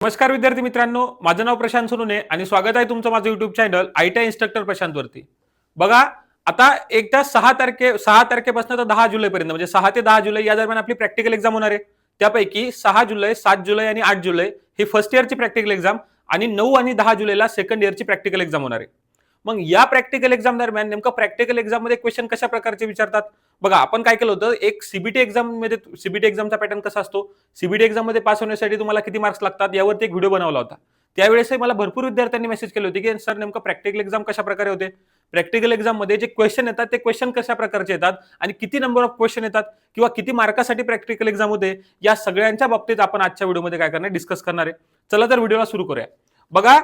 नमस्कार विद्यार्थी मित्रांनो, माझं नाव प्रशांत सोनुने आणि स्वागत आहे तुमचं माझं YouTube channel IT instructor Prashant वरती. बघा, आता एकदा 6 तारखेपासून तर 10 जुलैपर्यंत म्हणजे 6 ते 10 जुलै या दरम्यान आपली प्रॅक्टिकल एक्झाम होणार आहे. त्यापैकी 6 जुलै, 7 जुलै आणि 8 जुलै ही फर्स्ट इयरची प्रॅक्टिकल एक्झाम आणि 9 आणि 10 जुलैला सेकंड इयरची प्रॅक्टिकल एक्झाम होणार आहे. मग या प्रॅक्टिकल एक्झाम दरम्यान नेमकं प्रॅक्टिकल एक्झाम मध्ये क्वेश्चन कशा प्रकारचे विचारतात? बघा, आपण काय केलं होतं, एक सीबीटी एक्झाम मध्ये सीबीटी एक्झामचा पॅटर्न कसा असतो, सीबीटी एक्झाम मध्ये पास होण्यासाठी तुम्हाला किती मार्क्स लागतात यावरती एक व्हिडिओ बनवला होता. त्यावेळेस मला भरपूर विद्यार्थ्यांनी मेसेज केले होते की सर नेमकं प्रॅक्टिकल एक्झाम कशा प्रकारे होते, प्रॅक्टिकल एक्झाम मध्ये जे क्वेश्चन येतात ते क्वेश्चन कशा प्रकारचे येतात आणि किती नंबर ऑफ क्वेश्चन येतात किंवा किती मार्कासाठी प्रॅक्टिकल एक्झाम होते, या सगळ्यांच्या बाबतीत आपण आजच्या व्हिडिओमध्ये काय करणार, डिस्कस करणार आहे. चला तर व्हिडिओला सुरू करूया. बघा,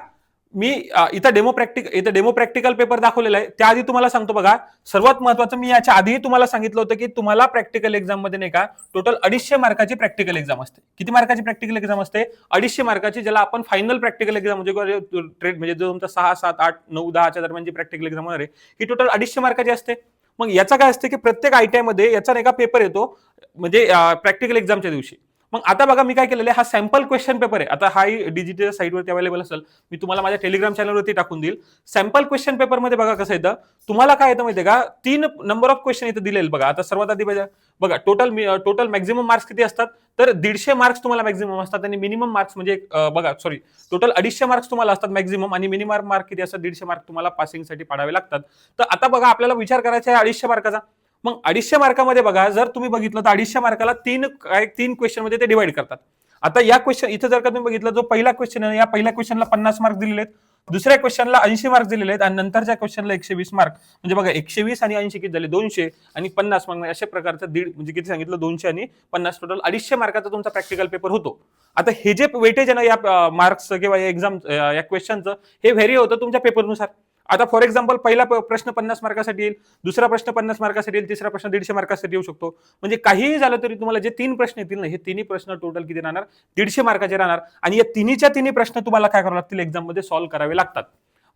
मी इथं डेमो प्रॅक्टिकल पेपर दाखवलेला आहे. त्याआधी तुम्हाला सांगतो, बघा, सर्वात महत्वाचं, मी याच्या आधी तुम्हाला सांगितलं होतं की तुम्हाला प्रॅक्टिकल एक्झाम मध्ये नाही का टोटल 250 मार्काची प्रॅक्टिकल एक्झाम असते. किती मार्काची प्रॅक्टिकल एक्झाम असते? 250 मार्काची, ज्याला आपण फायनल प्रॅक्टिकल एक्झाम म्हणजे जो तुमचा 6, 7, 8, 9, 10च्या दरम्यानची प्रॅक्टिकल एक्झाम होणार आहे, ही टोटल 250 मार्काची असते. मग याचा काय असते की प्रत्येक आयटीआय मध्ये याचा नाही का पेपर येतो, म्हणजे प्रॅक्टिकल एक्झामच्या दिवशी. मग आता बघा, मी काय केलेलं आहे, हा सॅम्पल क्वेश्चन पेपर आहे. आता हा डिजिटल साईटवरती अवेलेबल असेल, मी तुम्हाला माझ्या टेलिग्राम चॅनलवरती टाकून देईल. सॅम्पल क्वेश्चन पेपर मध्ये बघा कसं येतं, तुम्हाला काय येतं माहितीये का, 3 नंबर ऑफ क्वेश्चन इथे दिलेले. बघा, आता सर्वात आधी बघा, टोटल मॅक्झिमम मार्क्स किती असतात, तर 150 मार्क्स तुम्हाला मॅक्झिमम असतात आणि मिनिमम मार्क्स म्हणजे बघा, सॉरी, टोटल 250 मार्क्स तुम्हाला असतात मॅक्झिमम आणि मिनिमम मार्क किती असतात, 150 मार्क तुम्हाला पासिंगसाठी पाडावे लागतात. तर आता बघा, आपल्याला विचार करायचा आहे 250 मार्काचा. मग 250 मार्कामध्ये बघा, जर तुम्ही बघितलं तर 250 मार्काला तीन क्वेश्चन मध्ये ते डिवाइड करतात. आता या क्वेश्चन इथं जर का तुम्ही बघितलं, जो पहिला क्वेश्चन आहे, या पहिल्या क्वेश्चनला 50 मार्क दिलेले आहेत, दुसऱ्या क्वेश्चनला 80 मार्क दिलेले आहेत आणि नंतरच्या क्वेश्चनला 120 मार्क. म्हणजे बघा, 120 आणि 80 किती झाले, 200 आणि 50 मार्क, अशा प्रकारचं म्हणजे किती सांगितलं, 200 आणि 50, टोटल 250 मार्काचा तुमचा प्रॅक्टिकल पेपर होतो. आता हे जे वेटेज आहे ना या मार्क्स किंवा या एक्झाम या क्वेश्चनचं, हे व्हेरी होतं तुमच्या पेपरनुसार. आता फॉर एक्झाम्पल, पहिला प्रश्न 50 मार्कासाठी येईल, दुसरा प्रश्न 50 मार्कासाठी येईल, तिसरा प्रश्न 150 मार्कासाठी येऊ शकतो. म्हणजे काहीही झालं तरी तुम्हाला जे 3 प्रश्न येतील ना, हे तिन्ही प्रश्न टोटल किती राहणार, 150 मार्काचे राहणार आणि या तिन्ही प्रश्न तुम्हाला काय करावे लागतील, एक्झाम मध्ये सॉल्व्ह करावे लागतात.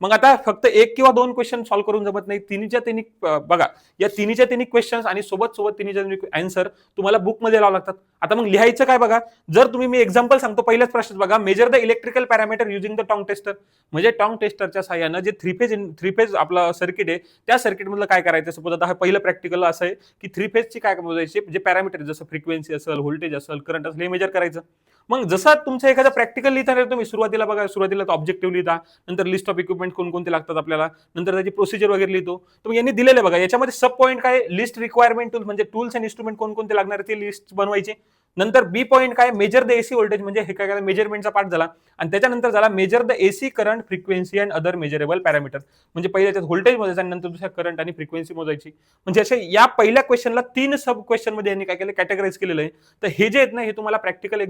मग आता फक्त 1 किंवा 2 क्वेश्चन सॉल्व्ह करून जमत नाही, तिन्ही बघा, या तिन्ही क्वेश्चन्स आणि सोबत तिन्ही आन्सर तुम्हाला बुक मध्ये लावावे लागतात. आता मग लिहायचं काय, बघा, जर तुम्ही, मी एक्झाम्पल सांगतो, पहिल्याच प्रश्न बघा, measure the electrical parameter using the tong tester. म्हणजे टॉंग टेस्टरच्या सहाय्यानं जे थ्री फेज आपला सर्किट आहे, त्या सर्किट मधलं काय करायचं, सपोज आता पहिलं प्रॅक्टिकल असं आहे की 3 फेजची काय मोजायची, जे पॅरामीटर जसं फ्रिक्वेन्सी असेल, व्होल्टेज असेल, करंट असेल, हे मेजर करायचं. मग जसं तुमचं एखादं प्रॅक्टिकल लिहिता, तुम्ही सुरुवातीला बघा, सुरुवातीला ऑब्जेक्टिव्ह लिहिता, नंतर लिस्ट ऑफ इक्विपमेंट कोणकोणते लागतात आपल्याला, नंतर त्याची प्रोसिजर वगैरे लिहितो. तर यांनी दिलेले बघा, याच्यामध्ये सब पॉईंट काय, लिस्ट रिक्वायरमेंट टूल, म्हणजे टूल्स अँड इन्स्ट्रुमेंट कोणकोणते लागणार ते लिस्ट बनवायचे. नंतर बी पॉईंट काय, मेजर द एसी व्होल्टेज, म्हणजे हे काय मेजरमेंटचा पार्ट झाला. आणि त्याच्यानंतर झाला measure the AC current, frequency and other measurable parameter. म्हणजे पहिले त्यात व्होल्टेज मोजायचं आणि नंतर दुसऱ्या करंट आणि फ्रिक्वेन्सी मोजायची. म्हणजे असे या पहिल्या क्वेश्चनला 3 सब क्वेश्चन मध्ये यांनी काय केलं, कॅटेगराईज केलेलं आहे. तर हे जे आहेत ना, हे तुम्हाला प्रॅक्टिकल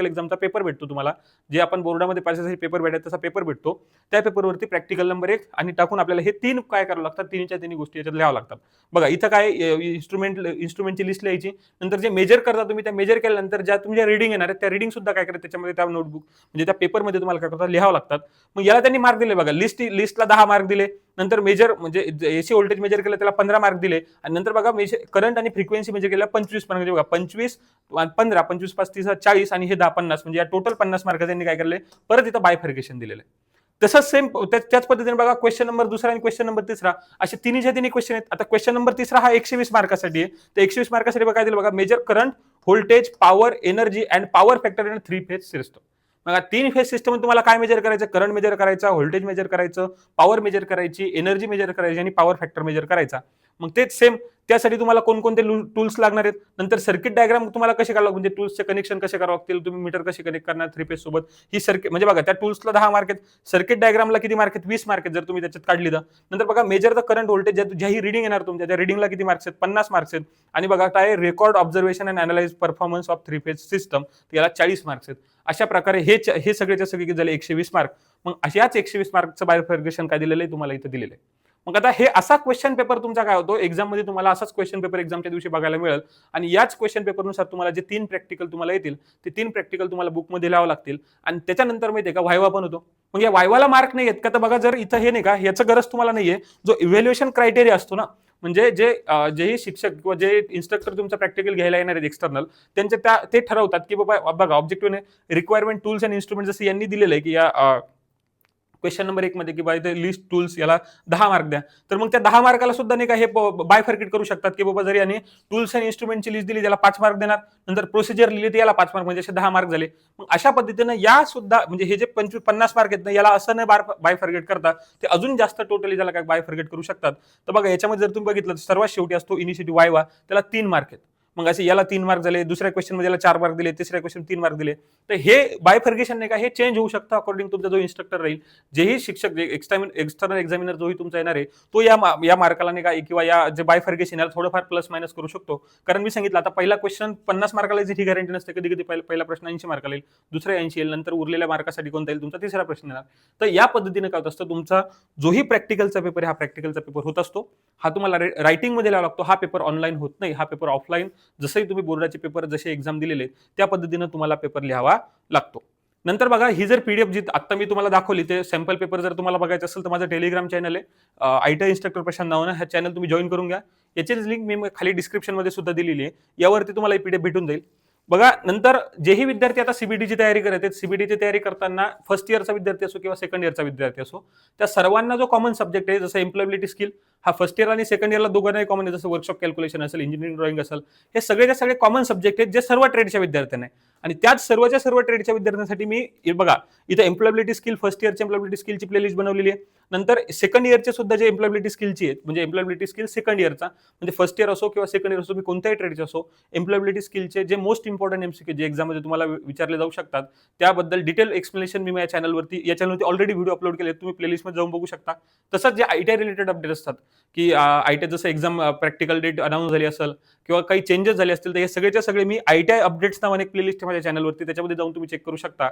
एक्झामचा पेपर भेटतो तुम्हाला, जे आपण बोर्डामध्ये पाहिजे पेपर भेटत तसा पेपर भेटतो. त्या पेपरवरती प्रॅक्टिकल नंबर 1 आणि टाकून आपल्याला हे 3 काय करावं लागतात, तिन्ही गोष्टी याच्यात लिहावं लागतात. बघा, इथं काय, इन्स्ट्रुमेंटची लिस्ट लिहायची, नंतर जे मेजर करता तुम्ही, त्या मेजर केल्यानंतर ज्या तुमच्या रिडिंग येणार आहेत, त्या रिडिंग सुद्धा काय करायचं, त्याच्यामध्ये त्या नोटबुक म्हणजे त्या पेपरमध्ये तुम्हाला काय करतात, लिहावं लागतात. मग याला त्यांनी मार्क दिले बघा, लिस्टला 10 मार्क दिले, नंतर मेजर म्हणजे एसी व्होल्टेज मेजर केलं त्याला 15 मार्क दिले आणि नंतर बघा करंट आणि फ्रिक्वेन्सी मेजर केला 25 मार्क. बघा, 25 15, 25 5 30 40 आणि हे 10 50, म्हणजे या टोटल 50 मार्काचे त्यांनी काय केले, परत इथं बायफर्केशन दिलेलं आहे. तसंच सेम त्याच पद्धतीने बघा, क्वेश्चन नंबर 2 आणि क्वेश्चन नंबर 3 असे तिन्ही क्वेश्चन आहेत. आता क्वेश्चन नंबर 3 हा 120 मार्कासाठी आहे. तर 120 मार्कासाठी काय दिलं बघा, measure current, voltage, power, energy and power factor in 3 phase system. मग 3 फेज सिस्टम तुम्हाला काय मेजर करायचं, करंट मेजर करायचा, व्होल्टेज मेजर करायचं, पॉवर मेजर करायची, एनर्जी मेजर करायची आणि पॉवर फॅक्टर मेजर करायचा. मग तेच सेम, त्यासाठी तुम्हाला कोणकोणते टूल्स लागणार आहेत, नंतर सर्किट डायग्राम तुम्हाला कसे करावं, म्हणजे टूल्सचे कनेक्शन कसे करावं लागतील, तुम्ही मीटर कसे कनेक्ट करणार 3 फेज सोबत, ही सर्किट, म्हणजे बघा, त्या टूल्सला 10 मार्क आहेत, सर्किट डायग्रामला किती मार्क आहेत, 20 मार्क आहेत जर तुम्ही त्याच्यात काढली तर. नंतर बघा, मेजर द करंट व्होल्टेज, ज्याही रिडिंग येणार तुमच्या, त्या रिडिंगला किती मार्क्स आहेत, 50 मार्क्स आहेत. आणि बघा काय, record observation and analyse performance of 3 phase system, याला 40 मार्क्स आहेत. अशा प्रकारे हे सगळेच्या सगळे झाले 120 मार्क. मग अशाच 120 मार्कचं बायफर्गेशन काय दिलेलं आहे, तुम्हाला इथं दिलेलं आहे. मग आता हे असा क्वेश्चन पेपर तुमचा काय होतो, एक्झाम मध्ये तुम्हाला असाच क्वेश्चन पेपर एक्झामच्या दिवशी बघायला मिळेल. आणि याच क्वेश्चन पेपरनुसार तुम्हाला जे 3 प्रॅक्टिकल तुम्हाला येतील, ते 3 प्रॅक्टिकल तुम्हाला बुकमध्ये लिहावं लागतील. आणि त्याच्यानंतर माहितीये का, व्हायवा पण होतो. मग या व्हायवाला मार्क नाही आहेत का, तर बघा, जर इथं हे नाही का, याचं गरज तुम्हाला नाहीये. जो इव्हॅल्युएशन क्रायटेरिया असतो ना, म्हणजे जेही शिक्षक किंवा जे इन्स्ट्रक्टर तुमचा प्रॅक्टिकल घ्यायला येणार आहेत एक्सटर्नल, ते ठरवतात की बाबा बघा objective requirement tools and instrument जसं यांनी दिलेलं आहे की या क्वेश्चन नंबर 1 मध्ये की बाय द लिस्ट टूल्स याला 10 मार्क द्या. तर मग त्या 10 मार्काला सुद्धा नाही का हे बायफर्केट करू शकतात की बाबा जर यांनी टूल्स अँड इन्स्ट्रुमेंटची लिस्ट दिली त्याला 5 मार्क देणार, नंतर प्रोसिजर लिहिली तर याला 5 मार्क, म्हणजे असे 10 मार्क झाले. मग अशा पद्धतीनं या सुद्धा म्हणजे हे जे 50 मार्क आहेत ना याला असं नाही बायफर्केट करता, ते अजून जास्त टोटली ज्याला काय बायफर्केट करू शकतात. तर बघा याच्यामध्ये जर तुम्ही बघितलं सर्वात शेवटी असतो इनिशिएटिव्ह वायवा, त्याला 3 मार्क आहेत. मग असे याला 3 मार्क झाले, दुसऱ्या क्वेश्चन मध्ये याला 4 मार्क दिले, तिसऱ्या क्वेश्चन 3 मार्क दिले. तर हे बायफर्गेशन नाही का हे चेंज होऊ शकतं अकॉर्डिंग तुमचा जो इन्स्ट्रक्टर राहील. जेही शिक्षक एक्सटर्नल एक्झामिनर जोही तुमचा येणार आहे तो या मार्काला नाही का किंवा या जे बायफर्गेशन याला थोडंफार प्लस मायनस करू शकतो. कारण मी सांगितलं आता पहिला क्वेश्चन 50 मार्काला याची गॅरंटी नसते, कधी कधी पहिला प्रश्न 80 मार्काला येईल, दुसरा 80 येईल, नंतर उरलेल्या मार्कासाठी कोणता येईल तुमचा तिसरा प्रश्न येणार. तर या पद्धतीने काय होत असतं तुमचा जोही प्रॅक्टिकलचा पेपर हा प्रॅक्टिकलचा पेपर होत असतो, हा तुम्हाला रायटिंग मध्ये लिहावा लागतो. हा पेपर ऑनलाईन होत नाही, हा पेपर ऑफलाईन जसंही तुम्ही बोर्डाचे पेपर जसे एक्झाम दिलेले त्या पद्धतीनं तुम्हाला पेपर लिहावा लागतो. नंतर बघा ही जर पीडीएफ जी आता मी तुम्हाला दाखवली ते सॅम्पल पेपर जर तुम्हाला बघायचं असेल तर माझं टेलिग्राम चॅनल आहे आयटी इन्स्ट्रक्टर प्रशांत नावानं, हा चॅनल तुम्ही जॉईन करून घ्या. याची लिंक मी खाली डिस्क्रिप्शन मध्ये सुद्धा दिलेली आहे, यावरती तुम्हाला पीडीएफ भेटून जाईल. बघा नंतर जेही विद्यार्थी आता सीबीटीची तयारी करत आहेत, सीबीटीची तयारी करताना फर्स्ट इयरचा विद्यार्थी असो किंवा सेकंड इयरचा विद्यार्थी असो, त्या सर्वांना जो कॉमन सब्जेक्ट आहे जसं एम्प्लॉयबिलिटी स्किल हा फर्स्ट इयर आणि सेकंड इयरला दोघांनाही कॉमन आहे, जसं वर्कशॉप कॅल्क्युलेशन असेल, इंजिनिअरिंग ड्रॉइंग असेल, हे सगळेच्या सगळे कॉमन सब्जेक्ट आहेत जे सर्व ट्रेडच्या विद्यार्थ्यांना आहे. आणि त्याच सर्वच्या सर्व ट्रेडच्या विद्यार्थ्यांसाठी मी बघा इथं एम्प्लॉयबिलिटी स्किल फर्स्ट इयरची एम्प्लॉयबिलिटी स्किलची प्लेलिस्ट बनवलेली आहे. नंतर सेकंड इयरचे सुद्धा जे एम्प्लॉयबिलिटी स्किलची आहेत म्हणजे एम्प्लॉयबिलिटी स्किल सेकंड इयरचा म्हणजे फर्स्ट इयर असो किंवा सेकंड इयर असो मी कोणत्याही ट्रेडचे असो, एम्प्लॉयबिलिटी स्किलचे जे मोस्ट इम्पॉर्टंट एमसीक्यू जे एक्झाममध्ये तुम्हाला विचारले जाऊ शकतात त्याबद्दल डिटेल एक्सप्लेनेशन मी माझ्या चॅनलवरती ऑलरेडी व्हिडिओ अपलोड केले, तुम्ही प्लेलिस्टमध्ये जाऊन बघू शकता. तसंच जे आयटीआय रिलेटेड अपडेट असतात की आयटीआय जसं एक्झाम प्रॅक्टिकल डेट अनाऊन्स झाली असेल किंवा काही चेंजेस झाले असतील तर हे सगळेच्या सगळे मी आयटीआय अपडेट्स नावाने एक प्लेलिस्ट माझ्या चॅनलवरती, त्याच्यामध्ये जाऊन तुम्ही चेक करू शकता.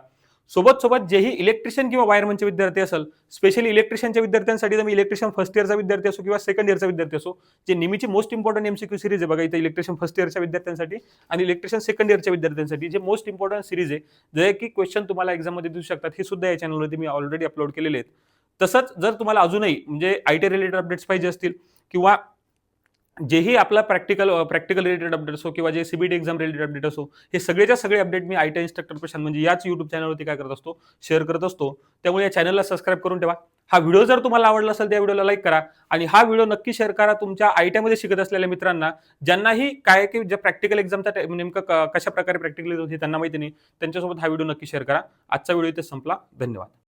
सोबत जेही इलेक्ट्रिशियन किंवा वायरमनचे विद्यार्थी असेल, स्पेशली इलेक्ट्रिशियनच्या विद्यार्थ्यांसाठी तर मी इलेक्ट्रिशियन फर्स्ट इयरचा विद्यार्थी असो किंवा सेकंड इयरचा विद्यार्थी असो, जे नेहमीची मोस्ट इम्पॉर्टंट एमसीक्यू सिरीज आहे बघा इथे इलेक्ट्रिशियन फर्स्ट इयरच्या विद्यार्थ्यांसाठी आणि इलेक्ट्रिशियन सेकंड इयरच्या विद्यार्थ्यांसाठी जे मोस्ट इम्पॉर्टंट सिरीज आहे जे की क्वेश्चन तुम्हाला एक्झाममध्ये दिसू शकतात, हे सुद्धा या चॅनलवरती मी ऑलरेडी अपलोड केलेले आहेत. तसंच जर तुम्हाला अजूनही म्हणजे आयटी रिलेटेड अपडेट्स पाहिजे असतील किंवा जेही आपला प्रॅक्टिकल रिलेटेड अपडेट असो किंवा जे सीबीटी एक्झाम रिलेटेड अपडेट असो, हे सगळेच्या सगळे update me IT instructor Prashant म्हणजे याच युट्यूब चॅनलवरती काय करत असतो, शेअर करत असतो. त्यामुळे या चॅनलला सबस्क्राईब करून ठेवा. हा व्हिडिओ जर तुम्हाला आवडला असेल त्या व्हिडिओला लाईक करा आणि हा व्हिडिओ नक्की शेअर करा तुमच्या आयटी मध्ये शिकत असलेल्या मित्रांना, ज्यांनाही काय की ज्या प्रॅक्टिकल एक्झामचा नेमकं कशा प्रकारे प्रॅक्टिकल होती त्यांना माहिती नाही, त्यांच्यासोबत हा व्हिडिओ नक्की शेअर करा. आजचा व्हिडिओ इथे संपला. धन्यवाद.